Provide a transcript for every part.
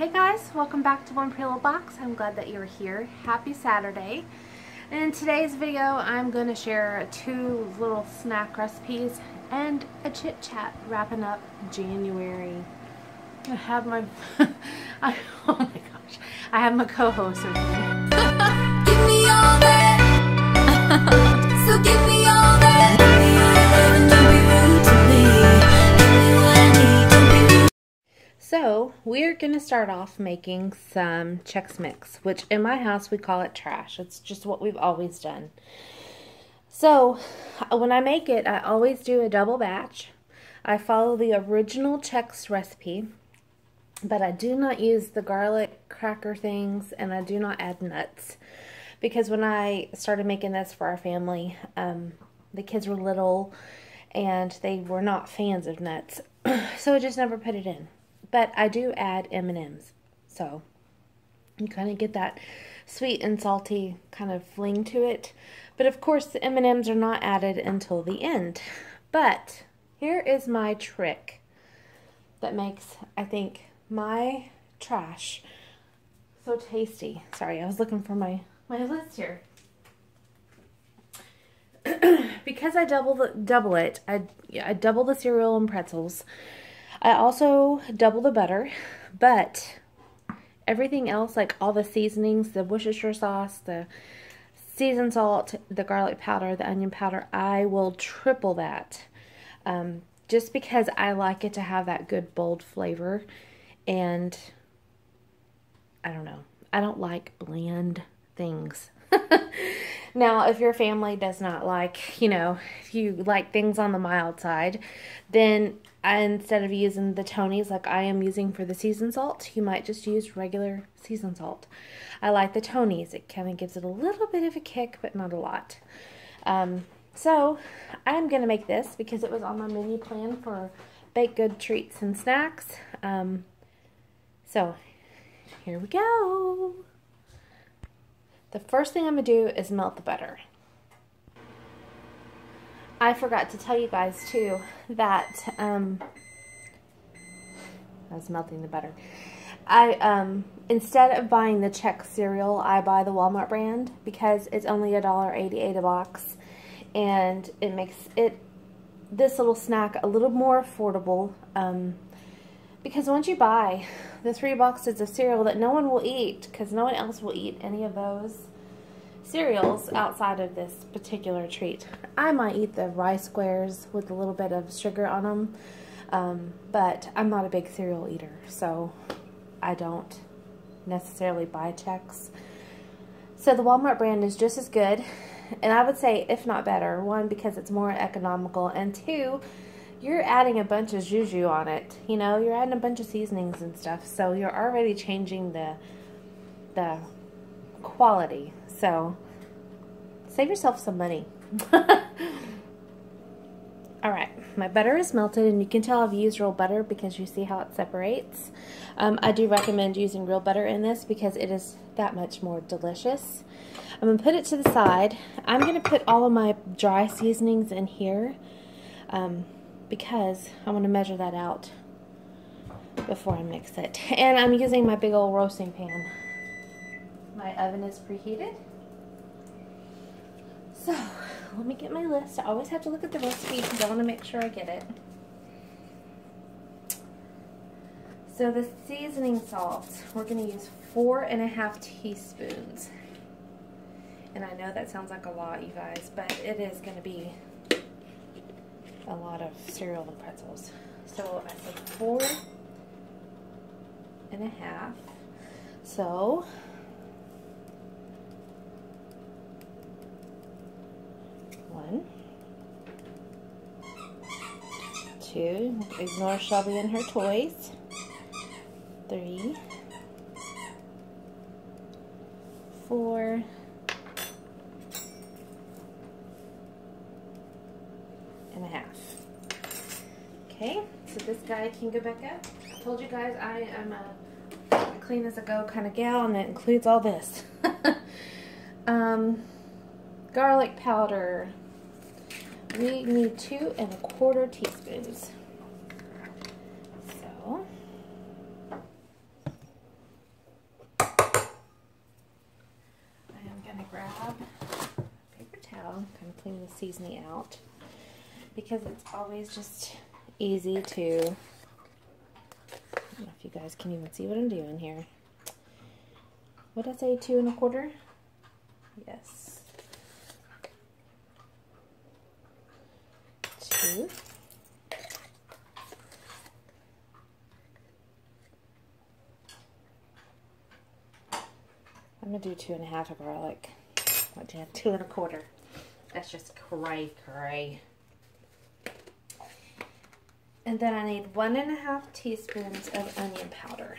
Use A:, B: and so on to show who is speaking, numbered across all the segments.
A: Hey guys, welcome back to One Pretty Little Box. I'm glad that you're here. Happy Saturday. In today's video, I'm going to share 2 little snack recipes and a chit chat wrapping up January. I have my, oh my gosh, I have my co-host with me.
B: Give me all that. So give me all that. And don't be rude to me. Give me what I need. Don't be rude.
A: So we're going to start off making some Chex Mix, which in my house we call it trash. It's just what we've always done. So when I make it, I always do a double batch. I follow the original Chex recipe, but I do not use the garlic cracker things, and I do not add nuts. Because when I started making this for our family, the kids were little and they were not fans of nuts. So I just never put it in. But I do add M&Ms. So you kind of get that sweet and salty kind of fling to it. But of course the M&Ms are not added until the end. But here is my trick that makes, I think, my trash so tasty. Sorry, I was looking for my list here. Because I double it, I double the cereal and pretzels. I also double the butter, but everything else, like all the seasonings, the Worcestershire sauce, the seasoned salt, the garlic powder, the onion powder, I will triple that. Just because I like it to have that good bold flavor, and I don't know, I don't like bland things. Now, if your family does not like, if you like things on the mild side, then instead of using the Tony's like I am using for the seasoned salt, you might just use regular seasoned salt. I like the Tony's. It kind of gives it a little bit of a kick, but not a lot. So I'm going to make this because it was on my menu plan for baked good treats and snacks. So here we go. The first thing I'm going to do is melt the butter. I forgot to tell you guys too that I was melting the butter. Instead of buying the Chex cereal, I buy the Walmart brand because it's only $1.88 a box, and it makes this little snack a little more affordable. Because once you buy the 3 boxes of cereal that no one will eat, because no one else will eat any of those cereals outside of this particular treat. I might eat the rice squares with a little bit of sugar on them, but I'm not a big cereal eater, so I don't necessarily buy Chex. So the Walmart brand is just as good, and I would say if not better. 1, because it's more economical, and 2, you're adding a bunch of juju on it. You're adding a bunch of seasonings and stuff, so you're already changing the quality. So save yourself some money. Alright, my butter is melted, and you can tell I've used real butter because you see how it separates. I do recommend using real butter in this because it is that much more delicious. I'm going to put it to the side. I'm going to put all of my dry seasonings in here. Because I want to measure that out before I mix it. And I'm using my big old roasting pan. My oven is preheated. So, let me get my list. I always have to look at the recipe because I want to make sure I get it. So the seasoning salt, we're going to use 4.5 teaspoons. And I know that sounds like a lot, you guys, but it is going to be a lot of cereal and pretzels. So I said 4.5. So 1, 2. Ignore Shelby and her toys. 3, 4. And a half. Okay, so this guy can go back up. I told you guys I am a clean as a go kind of gal, and it includes all this. Garlic powder. We need 2¼ teaspoons. So clean the seasoning out because it's always just easy to, I don't know if you guys can even see what I'm doing here. What did I say, 2 1/4? Yes. 2. I'm going to do 2 1/2 of garlic. What do you have? 2 1/4. That's just cray. And then I need 1 1/2 teaspoons of onion powder.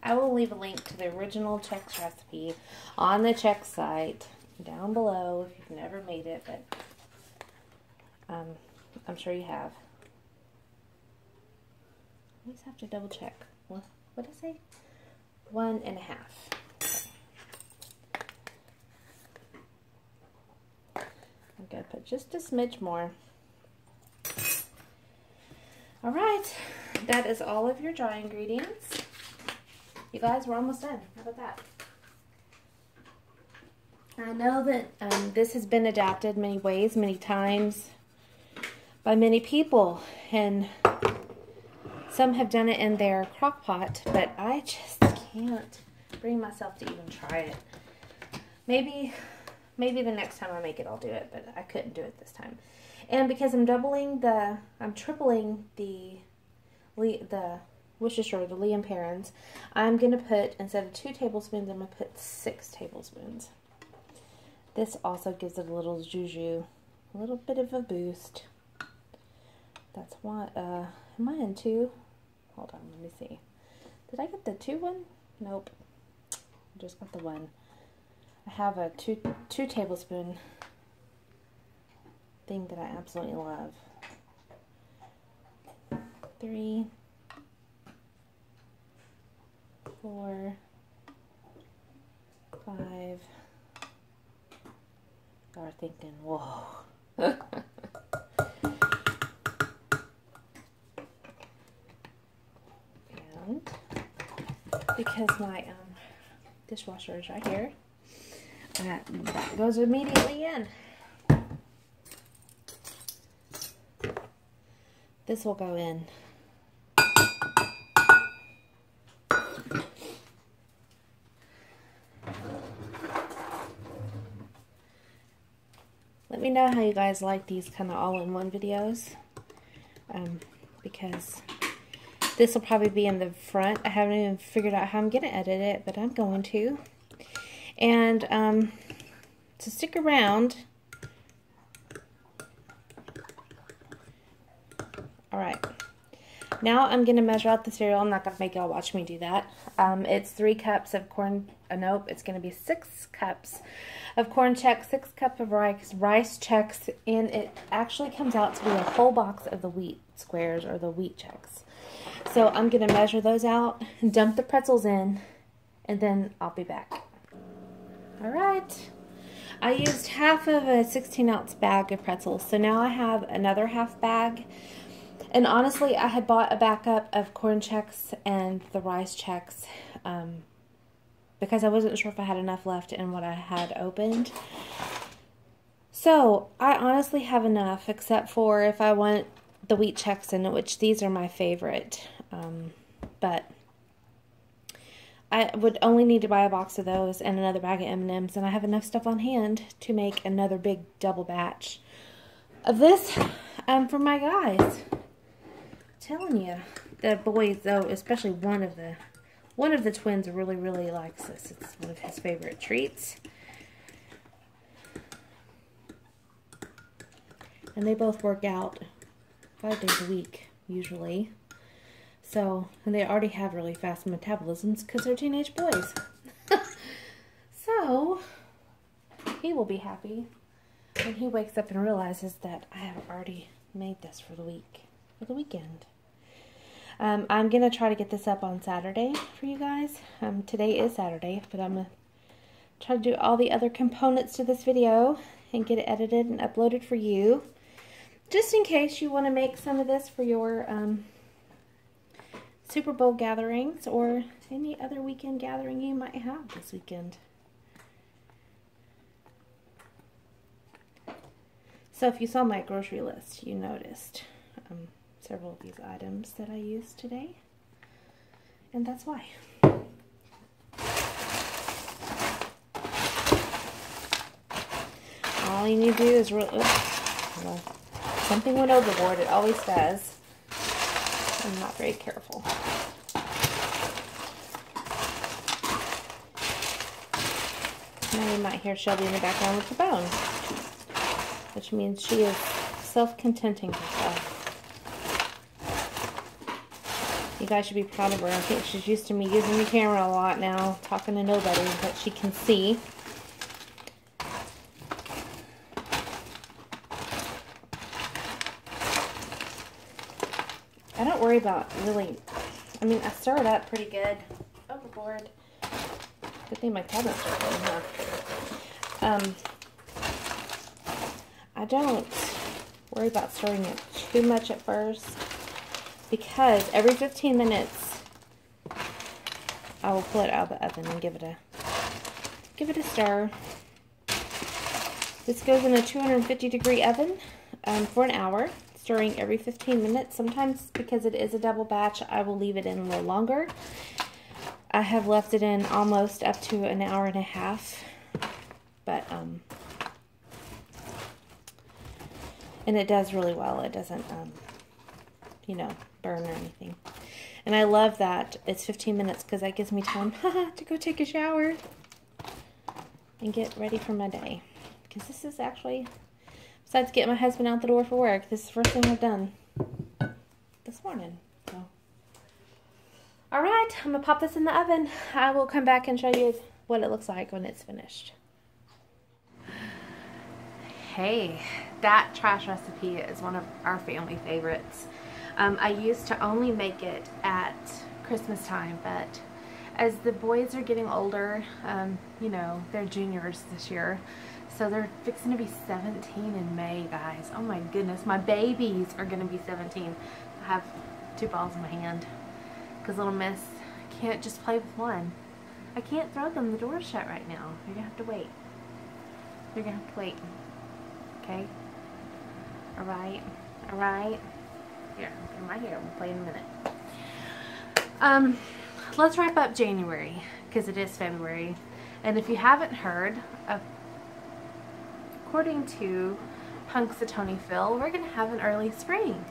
A: I will leave a link to the original Chex recipe on the Chex site down below if you've never made it, but I'm sure you have. I just have to double check. What did I say? 1 1/2. Okay. I'm going to put just a smidge more. All right, that is all of your dry ingredients. You guys, we're almost done. How about that? I know that this has been adapted many ways, many times, by many people, and some have done it in their crock pot, but I just can't bring myself to even try it. Maybe the next time I make it, I'll do it, but I couldn't do it this time. And because I'm tripling the Worcestershire, the Lea and Perrins, I'm going to put, instead of 2 tablespoons, I'm going to put 6 tablespoons. This also gives it a little juju, a little bit of a boost. That's why, am I in 2? Hold on, let me see. Did I get the 2 one? Nope. I just got the 1. I have a 2 tablespoon thing that I absolutely love. 3, 4, 5. Y'all are thinking, whoa. And because my dishwasher is right here, that goes immediately in. This will go in. Let me know how you guys like these kind of all-in-one videos, because this will probably be in the front. I haven't even figured out how I'm going to edit it, but I'm going to. And so stick around. Alright, now I'm going to measure out the cereal. I'm not going to make y'all watch me do that. It's 3 cups of corn, nope, it's going to be 6 cups of corn Chex, 6 cups of rice Chex, and it actually comes out to be a whole box of the wheat squares, or the wheat Chex. So I'm going to measure those out, dump the pretzels in, and then I'll be back. Alright, I used half of a 16-ounce bag of pretzels, so now I have another half bag. And honestly, I had bought a backup of corn Chex and the rice Chex because I wasn't sure if I had enough left in what I had opened. So I honestly have enough, except for if I want the wheat Chex in it, which these are my favorite. But I would only need to buy a box of those and another bag of M&Ms, and I have enough stuff on hand to make another big double batch of this for my guys. Telling you, the boys, though, especially one of the twins really likes this. It's one of his favorite treats. And they both work out 5 days a week, usually. So, and they already have really fast metabolisms because they're teenage boys. So, he will be happy when he wakes up and realizes that I have already made this for the week, for the weekend. I'm going to try to get this up on Saturday for you guys. Today is Saturday, but I'm going to try to do all the other components to this video and get it edited and uploaded for you. Just in case you want to make some of this for your Super Bowl gatherings or any other weekend gathering you might have this weekend. So if you saw my grocery list, you noticed several of these items that I used today. And that's why. All you need to do is well, something went overboard. It always does. I'm not very careful. Now you might hear Shelby in the background with the bone, which means she is self-contenting herself. You guys should be proud of her. I think she's used to me using the camera a lot now, talking to nobody, but she can see. I don't worry about really, I mean, I stir it up pretty good. Overboard. Good thing my cabinets are clean, huh? I don't worry about stirring it too much at first, because every 15 minutes I will pull it out of the oven and give it a stir. This goes in a 250-degree oven for an hour, stirring every 15 minutes. Sometimes, because it is a double batch, I will leave it in a little longer. I have left it in almost up to an hour and a half, but and it does really well. It doesn't you know, burn or anything. And I love that it's 15 minutes because that gives me time to go take a shower and get ready for my day. Because this is actually, besides getting my husband out the door for work, this is the first thing I've done this morning. So, all right, I'm gonna pop this in the oven. I will come back and show you what it looks like when it's finished. Hey, that trash recipe is one of our family favorites. I used to only make it at Christmas time, but as the boys are getting older, you know, they're juniors this year, so they're fixing to be 17 in May, guys. Oh my goodness, my babies are going to be 17. I have 2 balls in my hand because little miss can't just play with one. I can't throw them. The door's shut right now. You're going to have to wait. You're going to have to wait. Okay? Alright? Alright? Here, I'm right here. We'll play in a minute. Let's wrap up January, because it is February. And if you haven't heard, according to Punxsutawney Phil, we're going to have an early spring.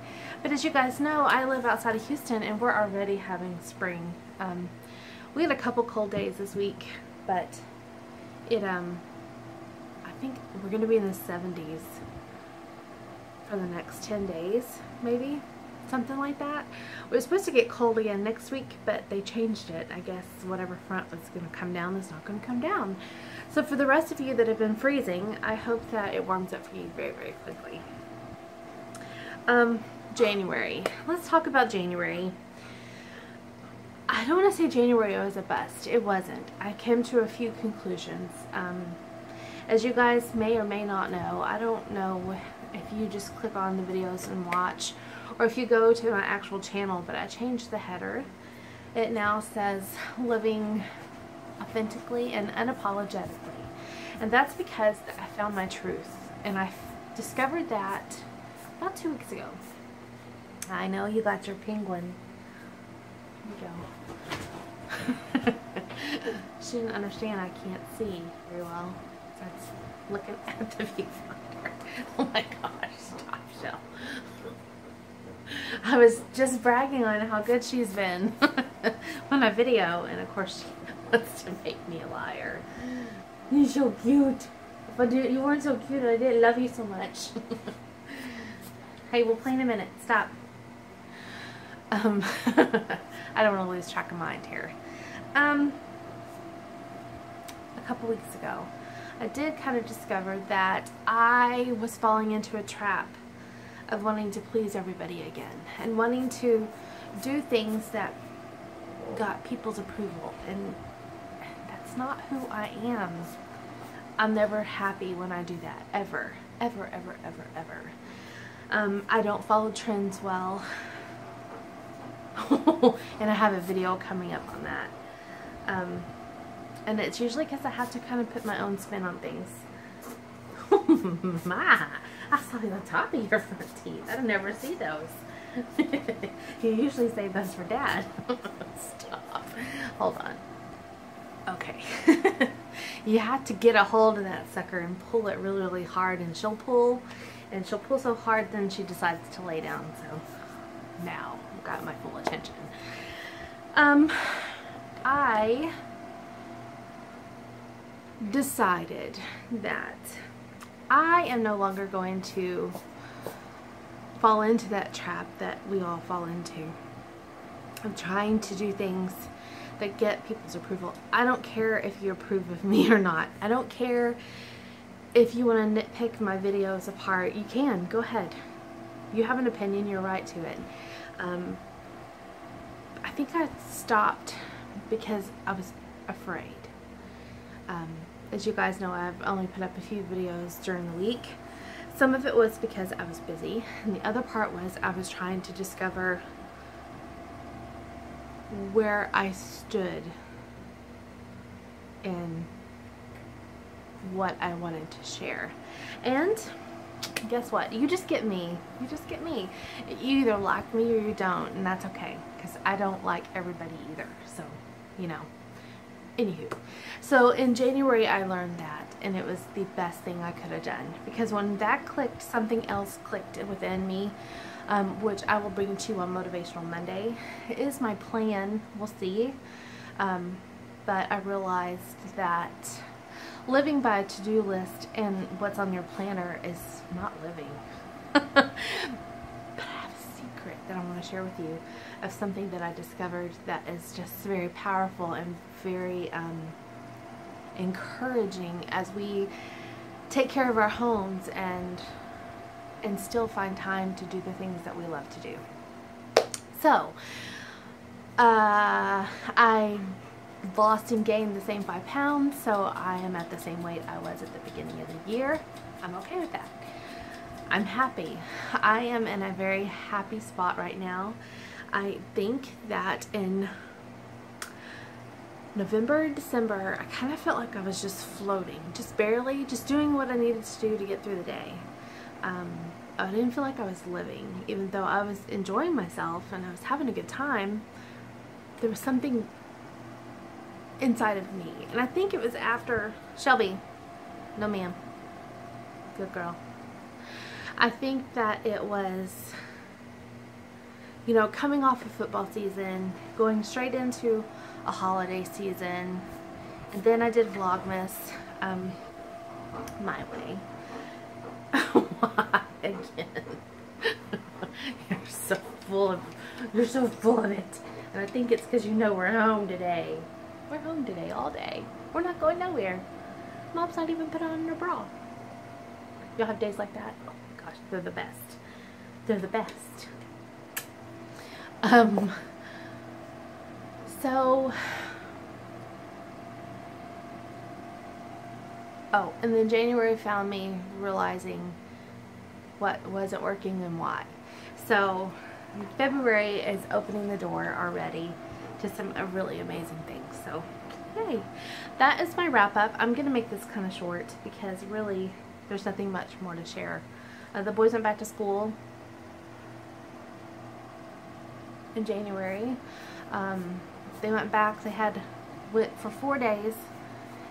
A: But as you guys know, I live outside of Houston, and we're already having spring. We had a couple cold days this week, but it, I think we're going to be in the 70s for the next 10 days, maybe. Something like that. We were supposed to get cold again next week, but they changed it. I guess whatever front was going to come down is not going to come down. So for the rest of you that have been freezing, I hope that it warms up for you very, very quickly. January. Let's talk about January. I don't want to say January was a bust. It wasn't. I came to a few conclusions. As you guys may or may not know, I don't know if you just click on the videos and watch, or if you go to my actual channel, but I changed the header. It now says living authentically and unapologetically. And that's because I found my truth. And I discovered that about 2 weeks ago. I know you got your penguin. Here you go. She didn't understand I can't see very well. So I was looking at the viewfinder. Oh my gosh, stop, Shell. I was just bragging on how good she's been on a video, and of course she wants to make me a liar. You're so cute. If you weren't so cute, I didn't love you so much. Hey, we'll play in a minute. Stop. I don't want to lose track of mind here. A couple weeks ago, I did kind of discover that I was falling into a trap of wanting to please everybody again, and wanting to do things that got people's approval, and that's not who I am. I'm never happy when I do that, ever, ever, ever, ever, ever. I don't follow trends well, and I have a video coming up on that, and it's usually because I have to kind of put my own spin on things. I saw the top of your front teeth. I don't never see those. You usually save those for Dad. Stop. Hold on. Okay. You have to get a hold of that sucker and pull it really, really hard, and she'll pull so hard then she decides to lay down. So now I've got my full attention. I decided that I am no longer going to fall into that trap that we all fall into of trying to do things that get people's approval. I don't care if you approve of me or not. I don't care if you want to nitpick my videos apart. You can. Go ahead. You have an opinion. You're right to it. I think I stopped because I was afraid. As you guys know, I've only put up a few videos during the week. Some of it was because I was busy, and the other part was I was trying to discover where I stood in what I wanted to share. And guess what? You just get me. You just get me. You either like me or you don't, and that's okay, because I don't like everybody either. So, you know. Anywho, so in January I learned that, and it was the best thing I could have done, because when that clicked, something else clicked within me, which I will bring to you on Motivational Monday. It is my plan. We'll see. But I realized that living by a to-do list and what's on your planner is not living. But I have a secret that I want to share with you of something that I discovered that is just very powerful and very encouraging as we take care of our homes and still find time to do the things that we love to do. So, I lost and gained the same 5 pounds, so I am at the same weight I was at the beginning of the year. I'm okay with that. I'm happy. I am in a very happy spot right now. I think that in November, December, I kind of felt like I was just floating, just barely, just doing what I needed to do to get through the day. I didn't feel like I was living, even though I was enjoying myself and I was having a good time. There was something inside of me, and I think it was after Shelby. No, ma'am. Good girl. I think that it was, you know, coming off of football season, going straight into a holiday season, and then I did Vlogmas my way. Why again? You're so full of it. And I think it's because you know we're home today. We're home today all day. We're not going nowhere. Mom's not even put on her bra. Y'all have days like that? Oh my gosh, they're the best. They're the best. So, oh, and then January found me realizing what wasn't working and why. So, February is opening the door already to some really amazing things. So, yay. That is my wrap up. I'm going to make this kind of short because really there's nothing much more to share. The boys went back to school in January. They went back, went for 4 days,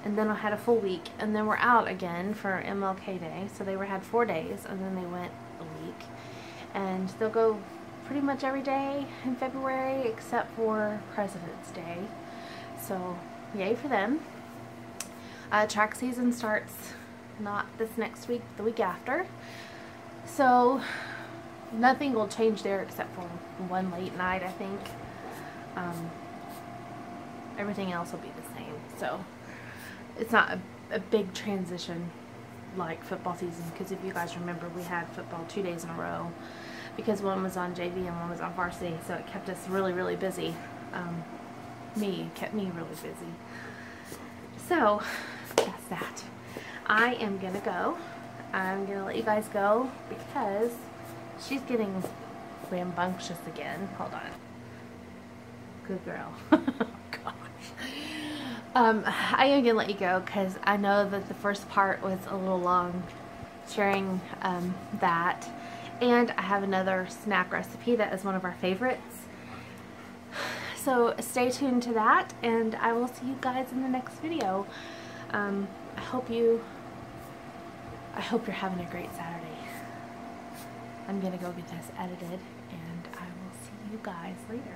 A: and then I had a full week, and then we're out again for MLK Day. So they had 4 days, and then they went a week. And they'll go pretty much every day in February except for President's Day. So, yay for them. Track season starts not this next week, the week after. So, nothing will change there except for one late night, I think. Everything else will be the same. So, it's not a big transition like football season, because if you guys remember, we had football 2 days in a row because one was on JV and one was on varsity, so it kept us really, really busy. Kept me really busy. So, that's that. I am gonna go. I'm gonna let you guys go because she's getting rambunctious again. Hold on. Good girl. I am gonna let you go because I know that the first part was a little long sharing that. And I have another snack recipe that is one of our favorites. So stay tuned to that, and I will see you guys in the next video. I hope you're having a great Saturday. I'm gonna go get this edited, and I will see you guys later.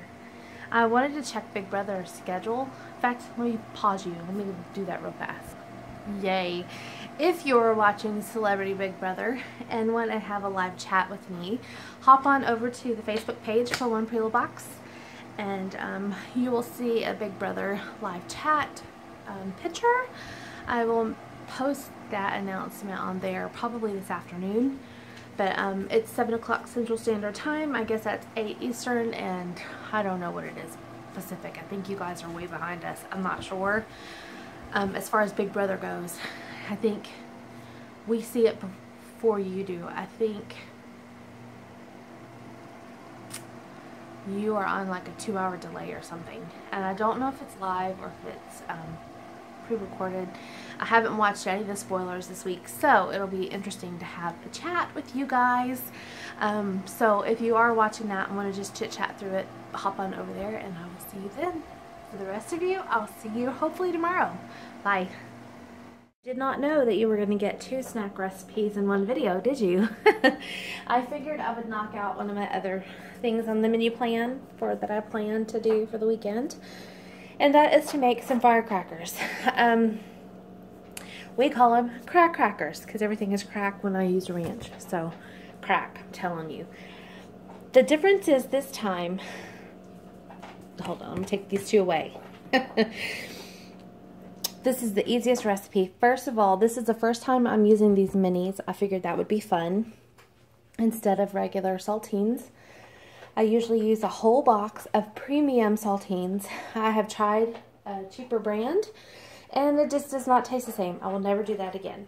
A: I wanted to check Big Brother's schedule. In fact, let me pause you. Let me do that real fast. Yay. If you're watching Celebrity Big Brother and want to have a live chat with me, hop on over to the Facebook page for One Pretty Little Box, and you will see a Big Brother live chat picture. I will post that announcement on there probably this afternoon. But it's 7 o'clock Central Standard Time. I guess that's 8 Eastern, and I don't know what it is Pacific. I think you guys are way behind us. I'm not sure. As far as Big Brother goes, I think we see it before you do. I think you are on like a 2-hour delay or something. And I don't know if it's live or if it's pre-recorded. I haven't watched any of the spoilers this week, so it'll be interesting to have a chat with you guys. So if you are watching that and want to just chit-chat through it, hop on over there, and I will see you then. For the rest of you, I'll see you hopefully tomorrow. Bye. Did not know that you were going to get 2 snack recipes in one video, did you? I figured I would knock out one of my other things on the menu plan that I plan to do for the weekend. And that is to make some firecrackers. We call them crack crackers because everything is crack when I use ranch. So, crack, I'm telling you. The difference is this time, hold on, I'm going to take these 2 away. This is the easiest recipe. First of all, this is the first time I'm using these minis. I figured that would be fun instead of regular saltines. I usually use a whole box of premium saltines. I have tried a cheaper brand, and it just does not taste the same. I will never do that again.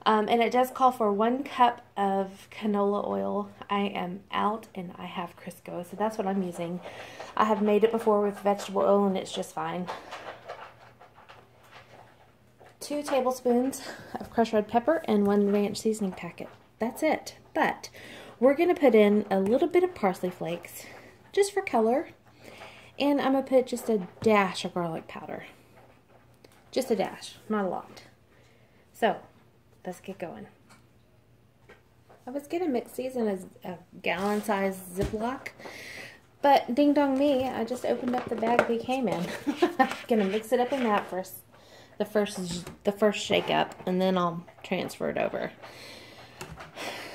A: And it does call for 1 cup of canola oil. I am out, and I have Crisco, so that's what I'm using. I have made it before with vegetable oil, and it's just fine. 2 tablespoons of crushed red pepper and 1 ranch seasoning packet. That's it. But we're going to put in a little bit of parsley flakes, just for color. And I'm going to put just a dash of garlic powder. Just a dash, not a lot. So, let's get going. I was going to mix these in a gallon-sized Ziploc, but ding dong me, I just opened up the bag they came in. I'm going to mix it up in that first, the first shake up, and then I'll transfer it over.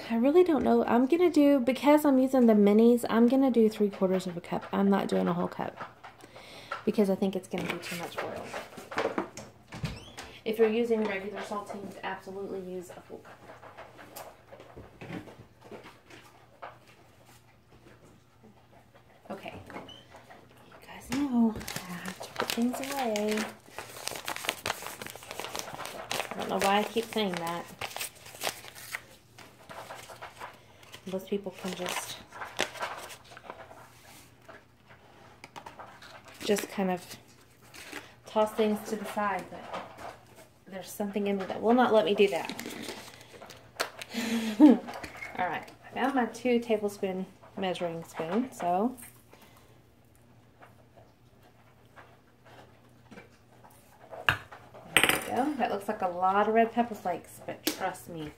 A: I really don't know. I'm going to do, because I'm using the minis, I'm going to do 3/4 of a cup. I'm not doing a whole cup because I think it's going to be too much oil. If you're using regular saltines, absolutely use a full cup. Okay. You guys know I have to put things away. I don't know why I keep saying that. Most people can just kind of toss things to the side, but there's something in me that will not let me do that. Alright, I got my 2 tablespoon measuring spoon, so there we go. That looks like a lot of red pepper flakes, but trust me,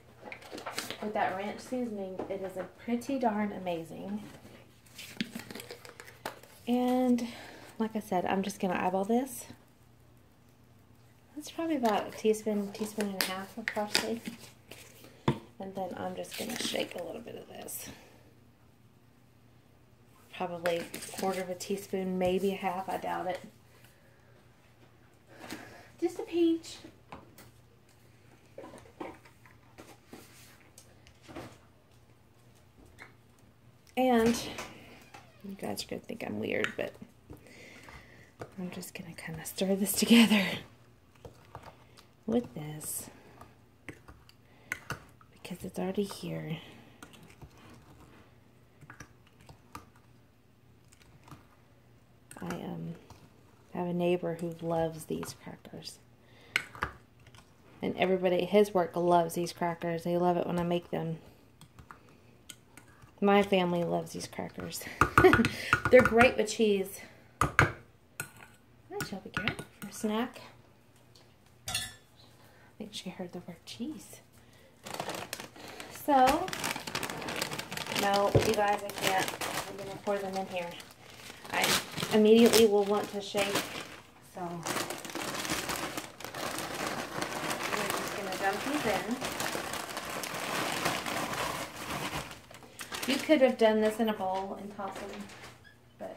A: with that ranch seasoning, it is a pretty darn amazing. And like I said, I'm just going to eyeball this. It's probably about a teaspoon and a half of parsley. And then I'm just going to shake a little bit of this. Probably 1/4 teaspoon, maybe a half, I doubt it. Just a pinch. And you guys are going to think I'm weird, but I'm just going to kind of stir this together with this because it's already here. I have a neighbor who loves these crackers. And everybody at his work loves these crackers. They love it when I make them. My family loves these crackers. They're great with cheese. That shall be good for a snack. I think she heard the word cheese. So, no, you guys, I can't. I'm going to pour them in here. I immediately will want to shake, so we're just going to dump these in. You could have done this in a bowl and tossed them, but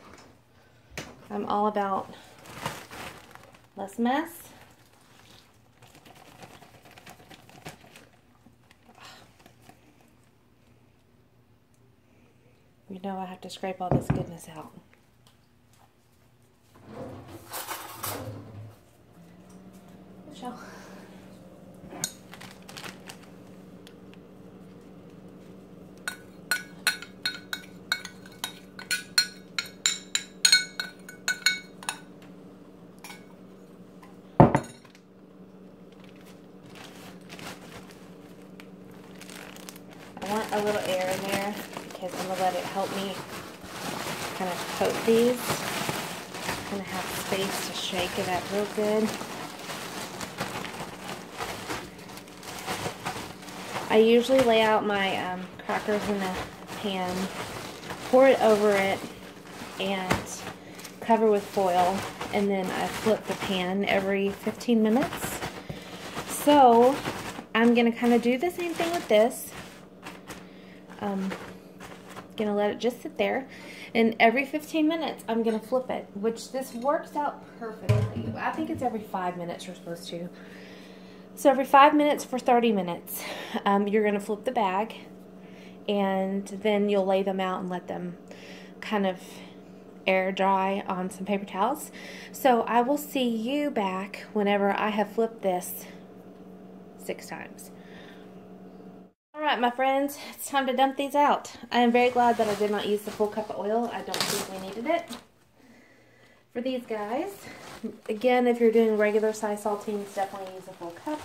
A: I'm all about less mess. You know I have to scrape all this goodness out. Michelle. I want a little air in there because I'm going to let it help me kind of coat these. I'm going to have space to shake it up real good. I usually lay out my crackers in a pan, pour it over it, and cover with foil, and then I flip the pan every 15 minutes. So I'm going to kind of do the same thing with this. Gonna let it just sit there, and every 15 minutes I'm gonna flip it, which this works out perfectly. I think it's every 5 minutes you're supposed to. So every 5 minutes for 30 minutes, you're gonna flip the bag, and then you'll lay them out and let them kind of air dry on some paper towels. So I will see you back whenever I have flipped this 6 times. Alright, my friends, it's time to dump these out. I am very glad that I did not use the full cup of oil. I don't think we needed it for these guys. Again, if you're doing regular size saltines, definitely use a full cup.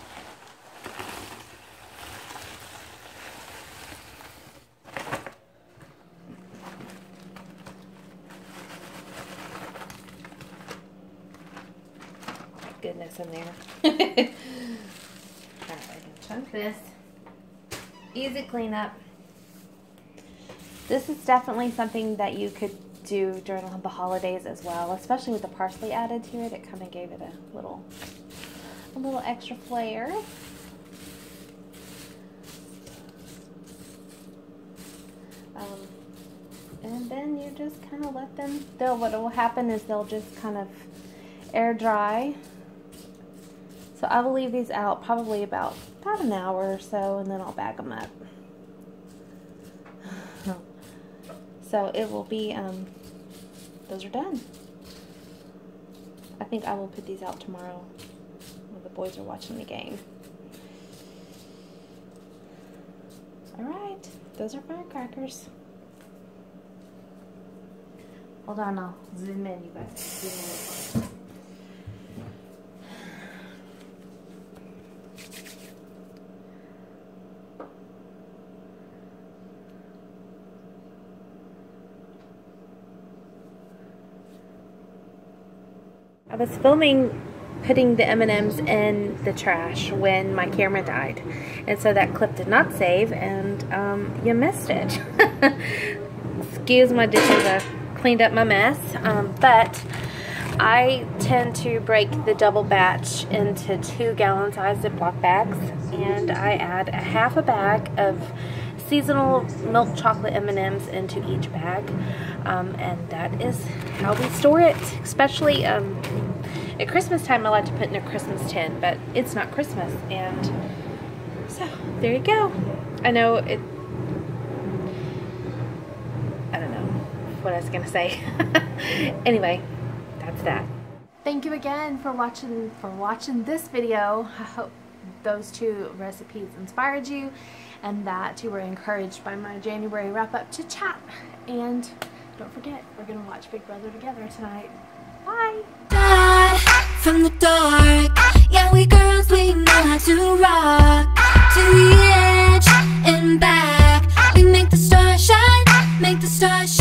A: Goodness in there. Alright, I can chunk this. Easy cleanup. This is definitely something that you could do during the holidays as well, especially with the parsley added to it. It kind of gave it a little extra flair. And then you just kind of let them, what will happen is they'll just kind of air dry. So I will leave these out probably about an hour or so, and then I'll bag them up. So it will be, those are done. I think I will put these out tomorrow when the boys are watching the game. Alright, those are firecrackers. Hold on, I'll zoom in, you guys. Zoom in. I was filming putting the M&Ms in the trash when my camera died, and so that clip did not save, and you missed it. Excuse my dishes, I cleaned up my mess, but I tend to break the double batch into 2 gallon size Ziploc bags, and I add a half a bag of seasonal milk chocolate M&Ms into each bag, and that is how we store it. Especially at Christmas time, I like to put in a Christmas tin, but it's not Christmas, and so there you go. I know it, I don't know what I was gonna say. Anyway, that's that. Thank you again for watching this video. I hope those 2 recipes inspired you and that you were encouraged by my January wrap-up chit chat. And don't forget, we're gonna watch Big Brother together tonight. Bye!
B: From the dark, yeah, we girls, we know how to make the stars